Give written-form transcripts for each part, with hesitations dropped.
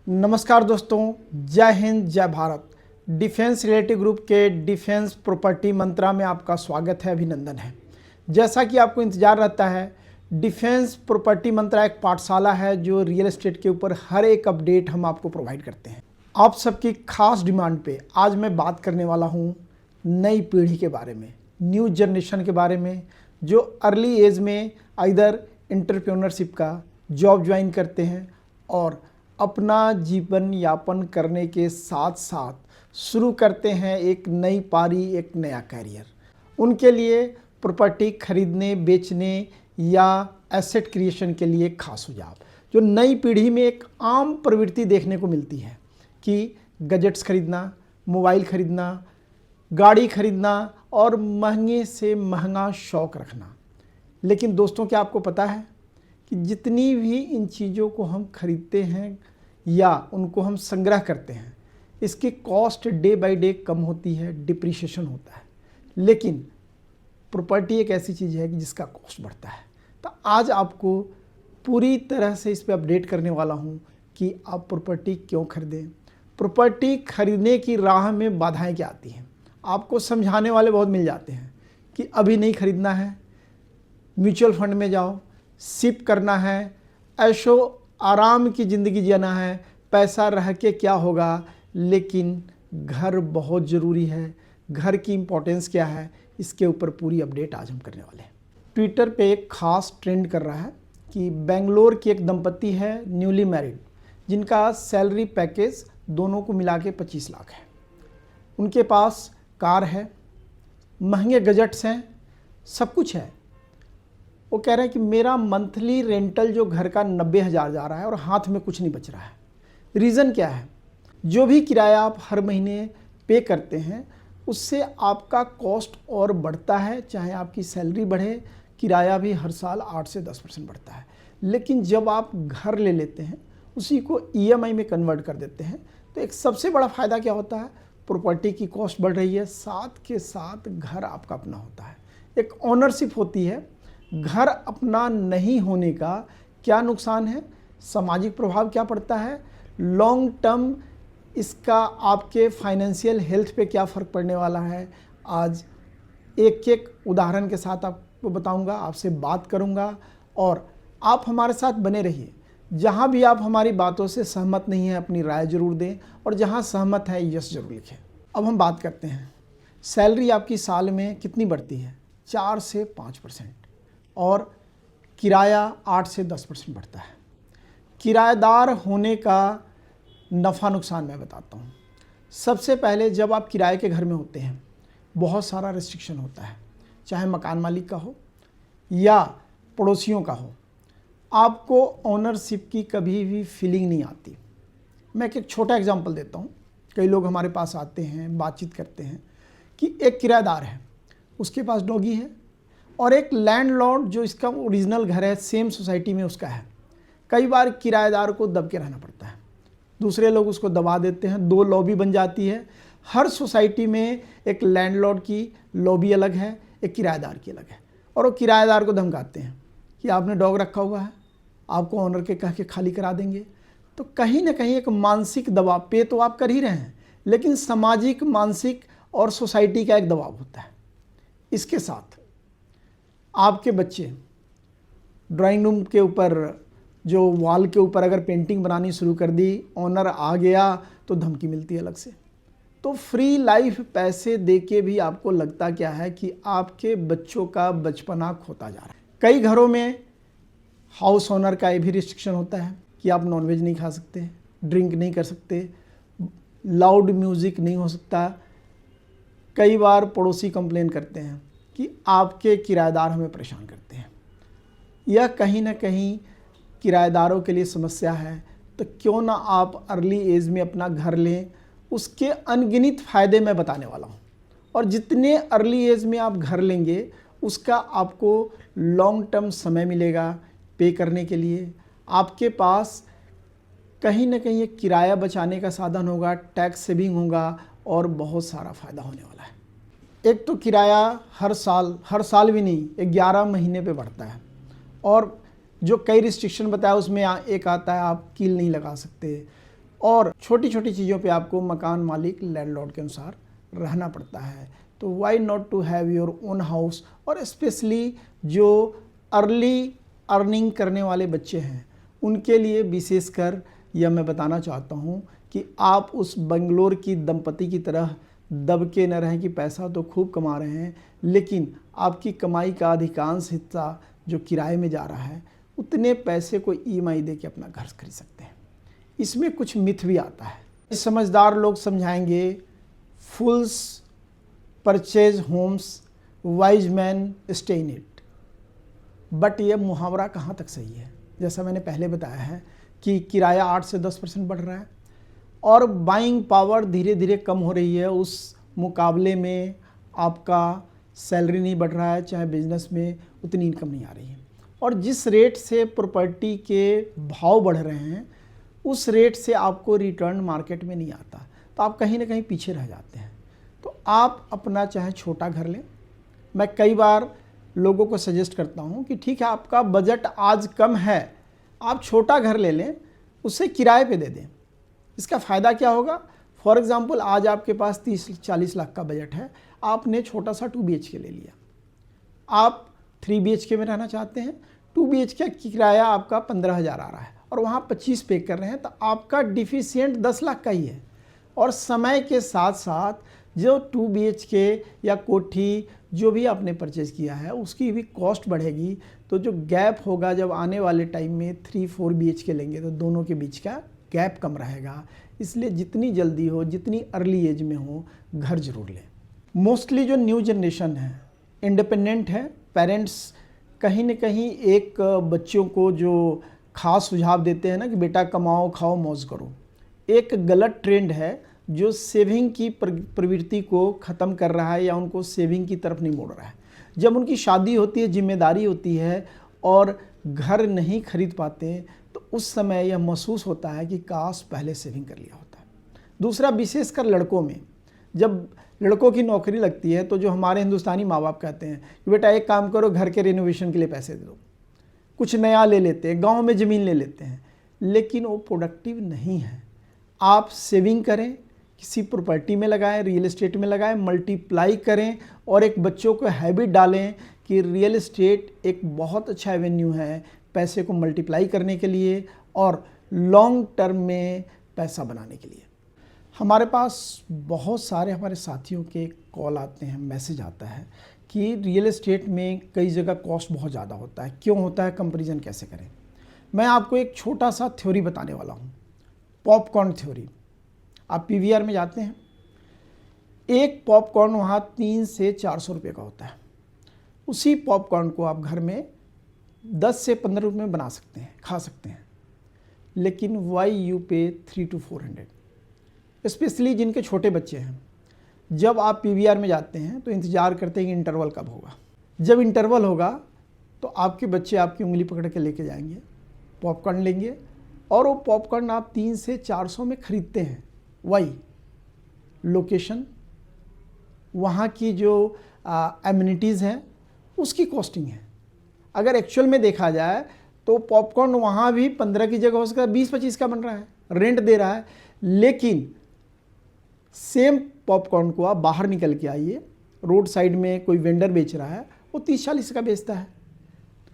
नमस्कार दोस्तों, जय हिंद जय भारत। डिफेंस रिलेटेड ग्रुप के डिफेंस प्रॉपर्टी मंत्रा में आपका स्वागत है, अभिनंदन है। जैसा कि आपको इंतजार रहता है, डिफेंस प्रॉपर्टी मंत्रा एक पाठशाला है जो रियल एस्टेट के ऊपर हर एक अपडेट हम आपको प्रोवाइड करते हैं। आप सबकी खास डिमांड पे आज मैं बात करने वाला हूँ नई पीढ़ी के बारे में, न्यू जनरेशन के बारे में, जो अर्ली एज में इधर एंटरप्रेन्योरशिप का जॉब ज्वाइन करते हैं और अपना जीवन यापन करने के साथ साथ शुरू करते हैं एक नई पारी, एक नया कैरियर। उनके लिए प्रॉपर्टी खरीदने, बेचने या एसेट क्रिएशन के लिए खास सुझाव। जो नई पीढ़ी में एक आम प्रवृत्ति देखने को मिलती है कि गैजेट्स खरीदना, मोबाइल खरीदना, गाड़ी खरीदना और महंगे से महंगा शौक़ रखना। लेकिन दोस्तों, क्या आपको पता है कि जितनी भी इन चीज़ों को हम खरीदते हैं या उनको हम संग्रह करते हैं, इसकी कॉस्ट डे बाय डे कम होती है, डिप्रिसिएशन होता है। लेकिन प्रॉपर्टी एक ऐसी चीज़ है कि जिसका कॉस्ट बढ़ता है। तो आज आपको पूरी तरह से इस पे अपडेट करने वाला हूँ कि आप प्रॉपर्टी क्यों खरीदें, प्रॉपर्टी खरीदने की राह में बाधाएं क्या आती हैं। आपको समझाने वाले बहुत मिल जाते हैं कि अभी नहीं खरीदना है, म्यूचुअल फंड में जाओ, सिप करना है, ऐशो आराम की ज़िंदगी जीना है, पैसा रह के क्या होगा। लेकिन घर बहुत ज़रूरी है, घर की इम्पोर्टेंस क्या है, इसके ऊपर पूरी अपडेट आज हम करने वाले हैं। ट्विटर पे एक ख़ास ट्रेंड कर रहा है कि बेंगलोर की एक दंपति है, न्यूली मैरिड, जिनका सैलरी पैकेज दोनों को मिला के 25 लाख है। उनके पास कार है, महंगे गैजेट्स हैं, सब कुछ है। वो कह रहे हैं कि मेरा मंथली रेंटल जो घर का 90,000 जा रहा है और हाथ में कुछ नहीं बच रहा है। रीज़न क्या है? जो भी किराया आप हर महीने पे करते हैं उससे आपका कॉस्ट और बढ़ता है। चाहे आपकी सैलरी बढ़े, किराया भी हर साल 8 से 10% बढ़ता है। लेकिन जब आप घर ले लेते हैं, उसी को EMI में कन्वर्ट कर देते हैं, तो एक सबसे बड़ा फ़ायदा क्या होता है? प्रॉपर्टी की कॉस्ट बढ़ रही है, साथ के साथ घर आपका अपना होता है, एक ओनरशिप होती है। घर अपना नहीं होने का क्या नुकसान है, सामाजिक प्रभाव क्या पड़ता है, लॉन्ग टर्म इसका आपके फाइनेंशियल हेल्थ पे क्या फ़र्क पड़ने वाला है, आज एक एक उदाहरण के साथ आपको बताऊंगा, आपसे बात करूंगा और आप हमारे साथ बने रहिए। जहां भी आप हमारी बातों से सहमत नहीं हैं, अपनी राय ज़रूर दें और जहां सहमत है यस ज़रूर लिखें। अब हम बात करते हैं, सैलरी आपकी साल में कितनी बढ़ती है? 4 से 5% और किराया 8 से 10% बढ़ता है। किराएदार होने का नफ़ा नुकसान मैं बताता हूँ। सबसे पहले जब आप किराए के घर में होते हैं, बहुत सारा रिस्ट्रिक्शन होता है, चाहे मकान मालिक का हो या पड़ोसियों का हो। आपको ओनरशिप की कभी भी फीलिंग नहीं आती। मैं एक छोटा एग्जांपल देता हूँ। कई लोग हमारे पास आते हैं, बातचीत करते हैं कि एक किराएदार है, उसके पास डॉगी है और एक लैंडलॉर्ड जो इसका ओरिजिनल घर है, सेम सोसाइटी में उसका है। कई बार किराएदार को दब के रहना पड़ता है, दूसरे लोग उसको दबा देते हैं, 2 लॉबी बन जाती है। हर सोसाइटी में एक लैंडलॉर्ड की लॉबी अलग है, एक किराएदार की अलग है। और वो किराएदार को धमकाते हैं कि आपने डॉग रखा हुआ है, आपको ऑनर के कह के खाली करा देंगे। तो कहीं ना कहीं एक मानसिक दबाव पे तो आप कर ही रहे हैं, लेकिन सामाजिक, मानसिक और सोसाइटी का एक दबाव होता है। इसके साथ आपके बच्चे ड्राइंग रूम के ऊपर, जो वॉल के ऊपर अगर पेंटिंग बनानी शुरू कर दी, ऑनर आ गया तो धमकी मिलती है अलग से। तो फ्री लाइफ पैसे देके भी आपको लगता क्या है कि आपके बच्चों का बचपना खोता जा रहा है। कई घरों में हाउस ओनर का ये भी रिस्ट्रिक्शन होता है कि आप नॉनवेज नहीं खा सकते, ड्रिंक नहीं कर सकते, लाउड म्यूज़िक नहीं हो सकता। कई बार पड़ोसी कंप्लेन करते हैं कि आपके किराएदार हमें परेशान करते हैं। यह कहीं ना कहीं किराएदारों के लिए समस्या है। तो क्यों ना आप अर्ली एज में अपना घर लें, उसके अनगिनत फ़ायदे मैं बताने वाला हूँ। और जितने अर्ली एज में आप घर लेंगे, उसका आपको लॉन्ग टर्म समय मिलेगा पे करने के लिए। आपके पास कहीं ना कहीं एक किराया बचाने का साधन होगा, टैक्स सेविंग होगा और बहुत सारा फ़ायदा होने वाला है। एक तो किराया हर साल भी नहीं, 11 महीने पे बढ़ता है। और जो कई रिस्ट्रिक्शन बताया उसमें एक आता है, आप कील नहीं लगा सकते, और छोटी छोटी चीज़ों पे आपको मकान मालिक लैंडलॉर्ड के अनुसार रहना पड़ता है। तो why not to have your own house. और स्पेशली जो अर्ली अर्निंग करने वाले बच्चे हैं उनके लिए विशेषकर यह मैं बताना चाहता हूँ कि आप उस बंगलोर की दंपति की तरह दब के न रहें कि पैसा तो खूब कमा रहे हैं लेकिन आपकी कमाई का अधिकांश हिस्सा जो किराए में जा रहा है, उतने पैसे को ईएमआई दे के अपना घर खरीद सकते हैं। इसमें कुछ मिथ भी आता है। समझदार लोग समझाएंगे fools purchase homes, wise man stay in it. But यह मुहावरा कहाँ तक सही है? जैसा मैंने पहले बताया है कि किराया 8 से 10% बढ़ रहा है और बाइंग पावर धीरे धीरे कम हो रही है, उस मुकाबले में आपका सैलरी नहीं बढ़ रहा है, चाहे बिजनेस में उतनी इनकम नहीं आ रही है। और जिस रेट से प्रॉपर्टी के भाव बढ़ रहे हैं उस रेट से आपको रिटर्न मार्केट में नहीं आता, तो आप कहीं ना कहीं पीछे रह जाते हैं। तो आप अपना चाहे छोटा घर लें। मैं कई बार लोगों को सजेस्ट करता हूं कि ठीक है आपका बजट आज कम है, आप छोटा घर ले लें, उसे किराए पे दे दें। इसका फ़ायदा क्या होगा? फॉर एग्ज़ाम्पल आज आपके पास 30-40 लाख का बजट है, आपने छोटा सा 2 BHK ले लिया। आप 3 BHK में रहना चाहते हैं, 2 BHK की किराया आपका 15,000 आ रहा है और वहाँ 25 पे कर रहे हैं, तो आपका डिफिशिएंट 10 लाख का ही है। और समय के साथ साथ जो 2 BHK या कोठी जो भी आपने परचेज़ किया है उसकी भी कॉस्ट बढ़ेगी, तो जो गैप होगा जब आने वाले टाइम में 3-4 BHK लेंगे तो दोनों के बीच का गैप कम रहेगा। इसलिए जितनी जल्दी हो, जितनी अर्ली एज में हो, घर जरूर लें। मोस्टली जो न्यू जनरेशन है इंडिपेंडेंट है। पेरेंट्स कहीं न कहीं एक बच्चों को जो खास सुझाव देते हैं ना कि बेटा कमाओ खाओ मौज करो, एक गलत ट्रेंड है जो सेविंग की प्रवृत्ति को ख़त्म कर रहा है या उनको सेविंग की तरफ नहीं मोड़ रहा है। जब उनकी शादी होती है, जिम्मेदारी होती है और घर नहीं खरीद पाते, तो उस समय यह महसूस होता है कि काश पहले सेविंग कर लिया होता है। दूसरा, विशेषकर लड़कों में, जब लड़कों की नौकरी लगती है तो जो हमारे हिंदुस्तानी माँ बाप कहते हैं कि बेटा एक काम करो, घर के रेनोवेशन के लिए पैसे दे दो, कुछ नया ले लेते हैं, गाँव में ज़मीन ले लेते हैं, लेकिन वो प्रोडक्टिव नहीं है। आप सेविंग करें, किसी प्रॉपर्टी में लगाएं, रियल एस्टेट में लगाएं, मल्टीप्लाई करें और एक बच्चों को हैबिट डालें कि रियल एस्टेट एक बहुत अच्छा एवेन्यू है पैसे को मल्टीप्लाई करने के लिए और लॉन्ग टर्म में पैसा बनाने के लिए। हमारे पास बहुत सारे हमारे साथियों के कॉल आते हैं, मैसेज आता है कि रियल एस्टेट में कई जगह कॉस्ट बहुत ज़्यादा होता है, क्यों होता है, कंपैरिजन कैसे करें। मैं आपको एक छोटा सा थ्योरी बताने वाला हूँ, पॉपकॉर्न थ्योरी। आप पीवीआर में जाते हैं, एक पॉपकॉर्न वहाँ 300 से 400 रुपये का होता है। उसी पॉपकॉर्न को आप घर में 10 से 15 रुपये में बना सकते हैं, खा सकते हैं, लेकिन वाई यू पे 300 to 400। स्पेशली जिनके छोटे बच्चे हैं, जब आप पीवीआर में जाते हैं तो इंतज़ार करते हैं कि इंटरवल कब होगा। जब इंटरवल होगा तो आपके बच्चे आपकी उंगली पकड़ के लेके जाएंगे, पॉपकॉर्न लेंगे और वो पॉपकॉर्न आप 300 से 400 में ख़रीदते हैं। वही लोकेशन, वहाँ की जो एमिनिटीज़ हैं उसकी कॉस्टिंग है। अगर एक्चुअल में देखा जाए तो पॉपकॉर्न वहाँ भी 15 की जगह हो सकता है 20-25 का बन रहा है, रेंट दे रहा है, लेकिन सेम पॉपकॉर्न को आप बाहर निकल के आइए, रोड साइड में कोई वेंडर बेच रहा है, वो 30-40 का बेचता है।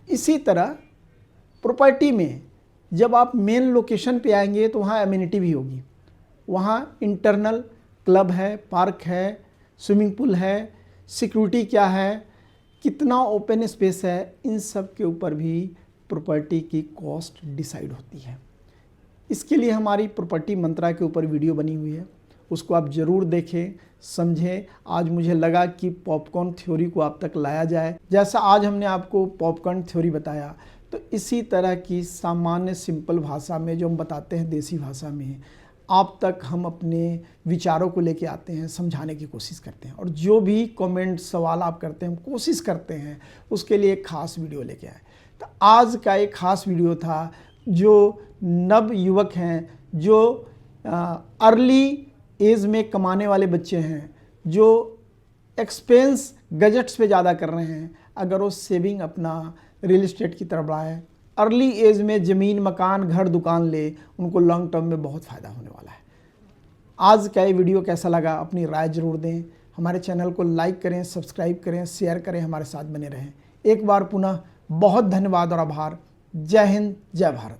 इसी तरह प्रॉपर्टी में जब आप मेन लोकेशन पे आएंगे तो वहाँ एमिनिटी भी होगी, वहाँ इंटरनल क्लब है, पार्क है, स्विमिंग पूल है, सिक्योरिटी क्या है, कितना ओपन स्पेस है, इन सब के ऊपर भी प्रॉपर्टी की कॉस्ट डिसाइड होती है। इसके लिए हमारी प्रॉपर्टी मंत्रा के ऊपर वीडियो बनी हुई है, उसको आप ज़रूर देखें, समझें। आज मुझे लगा कि पॉपकॉर्न थ्योरी को आप तक लाया जाए। जैसा आज हमने आपको पॉपकॉर्न थ्योरी बताया, तो इसी तरह की सामान्य सिंपल भाषा में जो हम बताते हैं, देसी भाषा में, आप तक हम अपने विचारों को लेके आते हैं, समझाने की कोशिश करते हैं। और जो भी कमेंट सवाल आप करते हैं, हम कोशिश करते हैं उसके लिए एक ख़ास वीडियो लेके आए। तो आज का एक ख़ास वीडियो था, जो नव युवक हैं, जो अर्ली एज में कमाने वाले बच्चे हैं, जो एक्सपेंस गजट्स पे ज़्यादा कर रहे हैं, अगर वो सेविंग अपना रियल एस्टेट की तरफ बढ़ाएं अर्ली एज में ज़मीन, मकान, घर, दुकान ले, उनको लॉन्ग टर्म में बहुत फ़ायदा होने वाला है। आज का ये वीडियो कैसा लगा, अपनी राय जरूर दें। हमारे चैनल को लाइक करें, सब्सक्राइब करें, शेयर करें, हमारे साथ बने रहें। एक बार पुनः बहुत धन्यवाद और आभार। जय हिंद, जय भारत।